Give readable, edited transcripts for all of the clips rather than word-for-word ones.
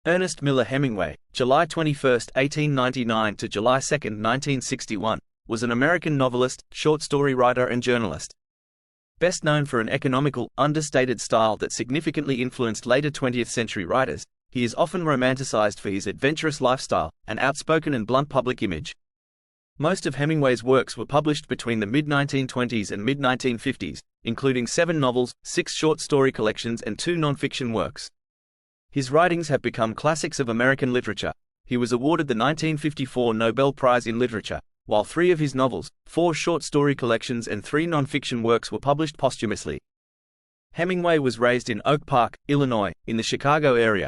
Ernest Miller Hemingway, July 21, 1899 to July 2, 1961, was an American novelist, short story writer and journalist. Best known for an economical, understated style that significantly influenced later 20th century writers, he is often romanticized for his adventurous lifestyle, and outspoken and blunt public image. Most of Hemingway's works were published between the mid-1920s and mid-1950s, including 7 novels, 6 short story collections and 2 non-fiction works. His writings have become classics of American literature. He was awarded the 1954 Nobel Prize in Literature, while 3 of his novels, 4 short story collections and 3 non-fiction works were published posthumously. Hemingway was raised in Oak Park, Illinois, in the Chicago area.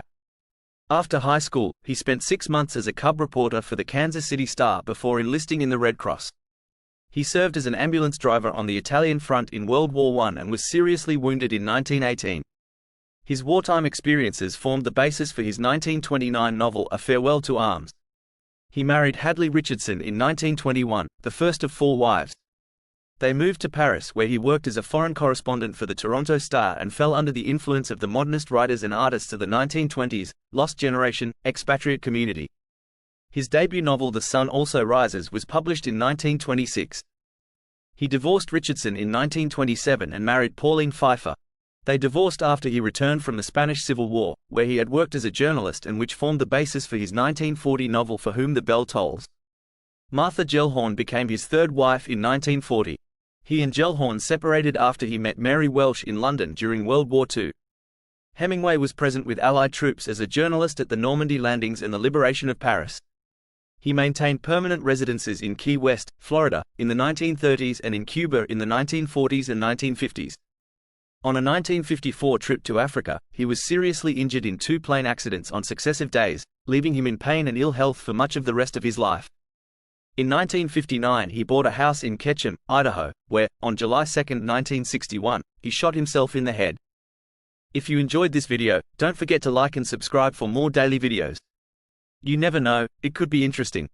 After high school, he spent 6 months as a cub reporter for the Kansas City Star before enlisting in the Red Cross. He served as an ambulance driver on the Italian front in World War I and was seriously wounded in 1918. His wartime experiences formed the basis for his 1929 novel A Farewell to Arms. He married Hadley Richardson in 1921, the first of 4 wives. They moved to Paris, where he worked as a foreign correspondent for the Toronto Star and fell under the influence of the modernist writers and artists of the 1920s, Lost Generation, expatriate community. His debut novel The Sun Also Rises was published in 1926. He divorced Richardson in 1927 and married Pauline Pfeiffer. They divorced after he returned from the Spanish Civil War, where he had worked as a journalist and which formed the basis for his 1940 novel For Whom the Bell Tolls. Martha Gellhorn became his 3rd wife in 1940. He and Gellhorn separated after he met Mary Welsh in London during World War II. Hemingway was present with Allied troops as a journalist at the Normandy landings and the liberation of Paris. He maintained permanent residences in Key West, Florida, in the 1930s and in Cuba in the 1940s and 1950s. On a 1954 trip to Africa, he was seriously injured in 2 plane accidents on successive days, leaving him in pain and ill health for much of the rest of his life. In 1959 he bought a house in Ketchum, Idaho, where, on July 2, 1961, he shot himself in the head. If you enjoyed this video, don't forget to like and subscribe for more daily videos. You never know, it could be interesting.